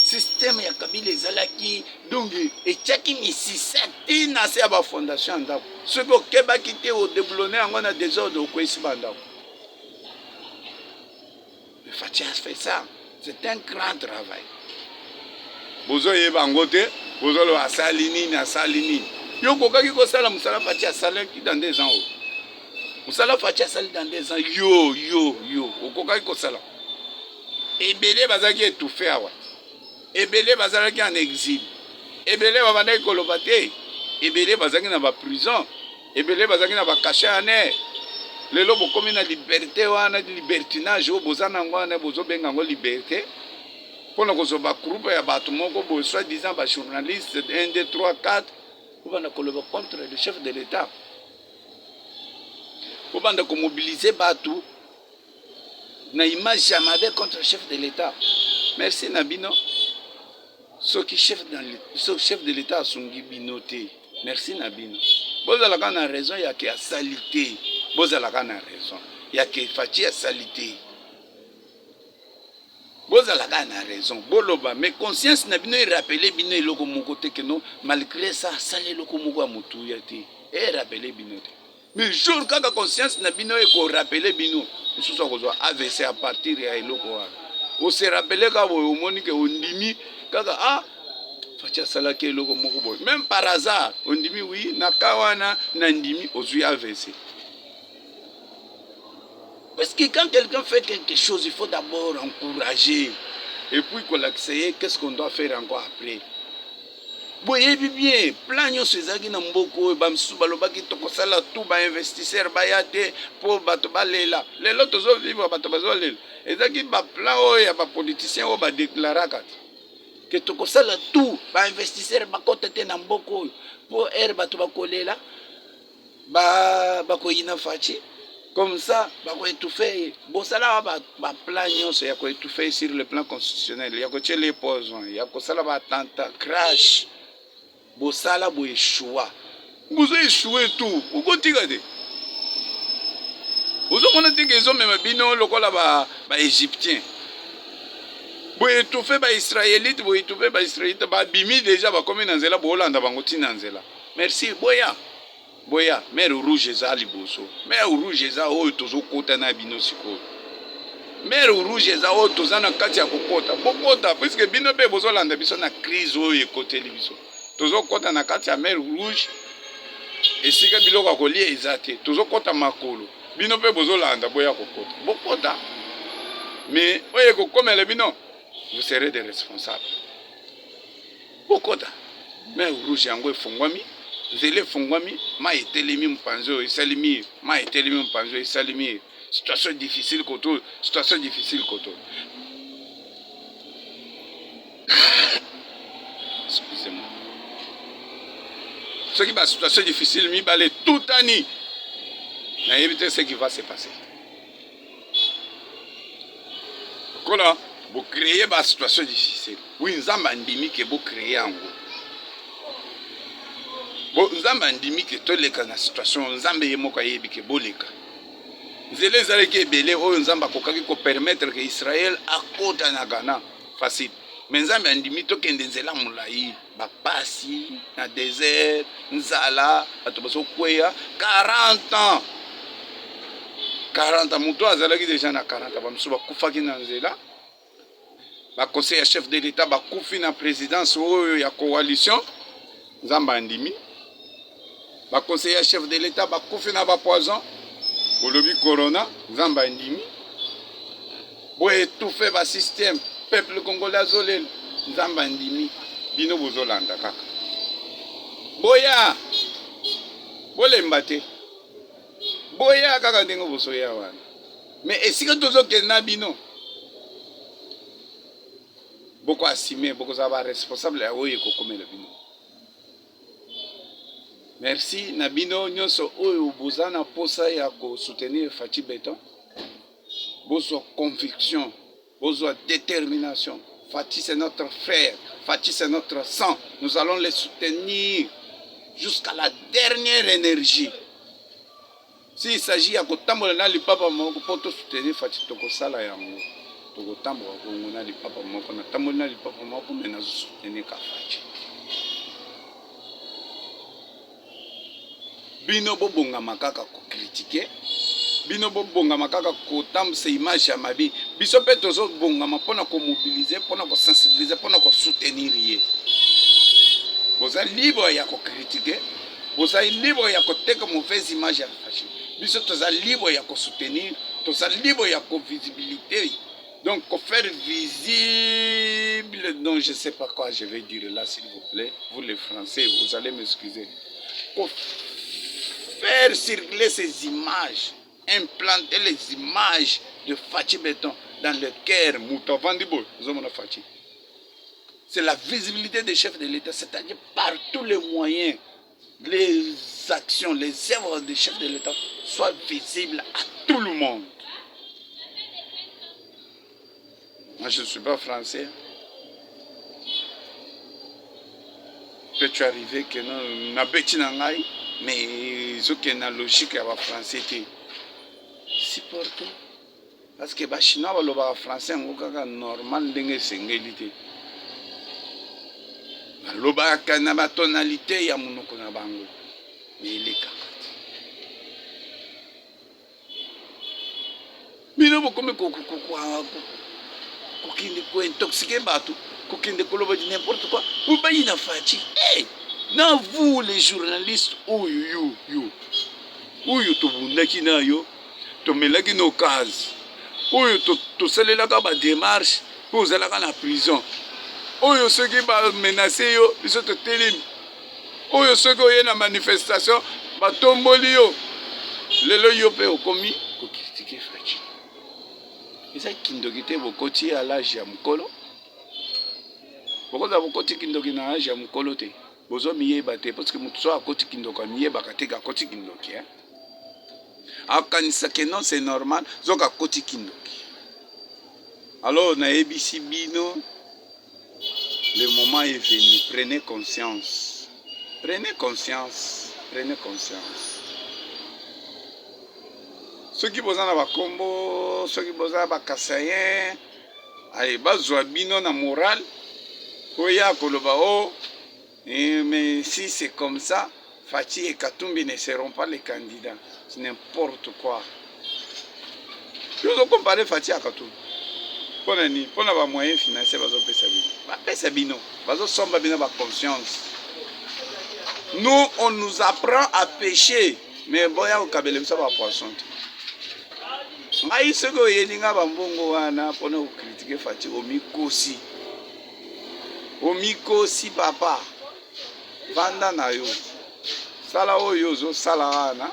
Système ya Kabila ezalaki donc etiaki misisa tina se ba fondation ndako. Ce que keba kité au déboulonner en na désordre au kwesi bandako. Fatia fait ça. C'est un grand travail. Bozo yeba ngote, bozo lo asalini na salini. Yo kokaki ko sala musala Fatia sala ki dans 2 ans. Musala Fatia sala dans 2 ans. Yo, okokaki ko sala. Ebele bazaki étouffé awa. Ebele bazaki en exil. Ebele babandaki koloba te. Ebele bazaki na ba prison. Ebele bazaki na ba cachet en air. Lelo bokomi na liberté wana libertinage o bozana ngwana bozo benga ngo liberté. Pona ko zoba groupe ya bato moko bo soit disant ba journaliste 1 2 3 4 banda koloba contre le chef de l'État. Banda ko mobiliser bato na image ya mabe contre le chef de l'État. Merci Nabino. Ce chef de l'État a songi binoté. Merci Nabino. Bozala kana raison ya ki a salité. bozalaka na raison ya ke Faci asali te bozalaka na raison boloba mais conscience na bino erapele bino eloko moko te ke no malgré ça asali eloko moko ya motuya te erapele bino te mais jour kaka conscience na bino ekorapele bino mosusu akozwa AVC à partir ya eloko wana ose rapele kaka boye omoni ke ondimi kaka Faci asalaki eloko moko boye même par hasard ondimi oui na ka wana na ndimi ozwi AVC. Parce que quand quelqu'un fait quelque chose, il faut d'abord encourager. Et puis qu'on l'accède, qu'est-ce qu'on doit faire encore après? Boye bien, plan nyonso ezaki na mboko bamsu balobaki tokosala tout ba investisseur bayate po bato balela. Lelo tozo vivre bato bazolela. Ezaki ba plan oyo ya ba politicien oyo ba déclaraka que tokosala tout ba investisseur bakota te na mboko po bato bakolela ba koyina Faci. Comme ça, il étouffer. Bon, ça là, plan nyonso ya ko étouffer sur le plan constitutionnel. Ya ko tchele poison, ya ko sala ba tenta crash. Bon, ça là, bo échoua. Vous échoué tout. Vous continuez. Vous avez dit que les hommes même bino lokola ba égyptien. Bo étouffer ba israélite, bo étouffer ba israélite, ba bimi déjà ba comme na nzela bo Hollande bango ti na nzela. Merci boya. Boya, mer rouge eza liboso. Mer rouge eza oyo tozokota na bino sikoyo. Mer rouge eza oyo toza na kati ya kokota. Bokota puisque bino pe bozolanda biso na crise oyo ekoteli biso. Tozokota na kati ya mer rouge. Esika biloko akolia eza te. Tozokota makolo. Bino pe bozolanda boya kokota. Bokota. Mais oyo ekokomela bino, vous serez des responsables. Bokota. Mer rouge yango efungwami. Zele fungwami, ma etelemi mpanzo, esalimi, ma etelemi mpanzo, esalimi. Situation difficile koto, situation difficile koto. Excusez-moi. Ce qui va situation difficile, mi balé tout année. Mais évitez ce qui va se passer. Voilà, vous créez une situation difficile. Oui, nous avons dit que vous créez en gros. Bon, nzambe andimi ke toleka na situation nzambe ye moko ayebi ke boleka nzela ezalaki ebele oyo nzambe akokaki kopermettre ke Israël akota na Ghana facile mais nzambe andimi tokende nzela molai bapasi na désert nzala bato bazokweya 40 ans 40 ans moto azalaki déjà na 40 ans bamosusu bakufaki na nzela baconseil ya chef de l'état bakufi na présidence oyo ya coalition nzambe andimi ba conseiller chef de l'état ba kofi na ba poison bolobi corona nzamba ndimi bo étouffer ba système peuple congolais azolel nzamba ndimi bino bozolanda kaka boya bolemba te boya kaka ndenge bosoya wana mais esika tozokende na bino boko assumer boko za ba responsable ya oyo ekokomela bino. Merci Nabino nyonso oyo bozana posa ya ko soutenir Faci Beton. Bozo conviction, bozo détermination. Faci c'est notre frère, Faci c'est notre sang. Nous allons les soutenir jusqu'à la dernière énergie. S'il s'agit ya kotambola na lipapa moko poto soutenir Faci tokosala yango. Tokotambola ko na lipapa moko na tambola na lipapa moko mais na soutenir ka Faci. Bino bobonga makaka ko critiquer bino bobonga makaka ko tamsa image ya mabi biso pe tozo bonga mapona ko mobiliser pona ko sensibiliser pona ko soutenir ye boza libre ya ko critiquer boza libre ya ko teka mauvaise image ya Faci biso toza libre ya ko soutenir toza libre ya ko visibilité donc ko faire visible donc je sais pas quoi je vais dire là s'il vous plaît vous les Français vous allez m'excuser faire circuler ces images, implanter les images de Faci Beton dans le cœur, c'est la visibilité des chefs de l'État, c'est-à-dire par tous les moyens, les actions, les œuvres des chefs de l'État soient visibles à tout le monde. Moi, je ne suis pas français. Peut-tu arriver que nous n'avons mais ce qui est la logique à français supporte. Parce que les Chinois parlent français, c'est normal de s'engager. Lobaka na ba tonalité ya munoko na bango. Mais il est capable. Bino bokome kokinde ko intoxiquer bateau, kokinde ko loba n'importe quoi. Vous bayi na fachi. Eh, na vous les journalistes oyo to bundaki na yo, to melaki no case. Oyo to salelaka ba démarche pour zalaka na prison. Oyo soki ba menacer yo, biso to telemi. Oyo soki oye na manifestation, ba tomboli yo. Lelo yo pe okomi ko critiquer fachi. Eza kindoki te bokoti à l'âge ya mukolo. Bokoza bokoti kindoki na âge ya mukolo te. Bozo miyeba te parce que mutu so akoti kindoka miyeba kateka akoti kindoki hein. Akanisa que non c'est normal, zoka koti kindoki. Alors na ABC bino, le moment est venu, prenez conscience. Prenez conscience, prenez conscience. Ceux qui posent dans la combo, ceux qui posent dans la kassayen, allez, bazwa bino na moral, oya koloba oh, mais si c'est comme ça, Fati et Katumbi ne seront pas les candidats. C'est n'importe quoi. Nous avons comparé Fati à Katumbi. Pour les moyens financiers, bazo pesa bino, bazo somba bino ba conscience. Nous, on nous apprend à pêcher, mais boya au kabele ça va poisson. Ngai soko yelinga bambongo wana pona ko critiquer Fati omikosi papa vanda na yo sala oyo zo sala wana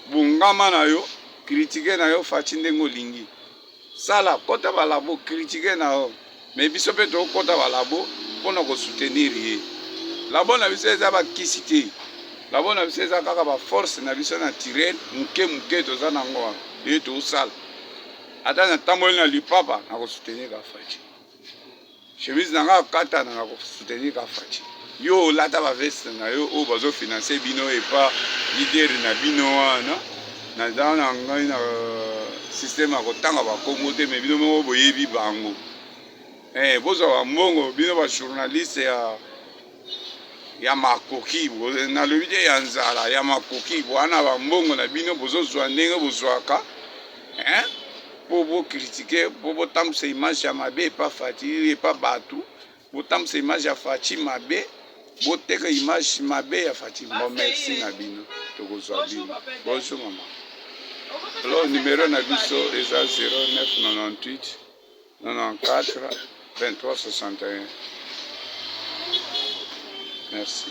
bungama na yo critiquer na yo Fati ndengo lingi sala kota balabo critiquer na yo mais biso pe to kota balabo pona ko soutenir ye labo na biso eza ba kisite labo na biso eza kaka ba force na biso naturelle muke to za nango ye to sala ata na tamboli na lipapa na ko soutenir ka Fati chemise na nga kata na ko soutenir ka Fati yo lata ba veste na yo o bazo financer bino et pas leader na bino wana na dana ngai na système ko tanga ba Congo te mais bino mo boyebi bango bozo wa mbongo bino ba journaliste ya makoki na lobide ya nzala ya makoki wana ba mbongo na bino bozo zwa ndenge bozwaka pour vous critiquer, pour vous tamper ces images à Mabé et pas Fati et pas Batou, vous tamper ces images à Fati Mabé, vous take image Mabé à Fati. Bon, merci Nabino. Bonjour maman. Alors, le numéro Nabiso est à 0998 94 23 61. Merci.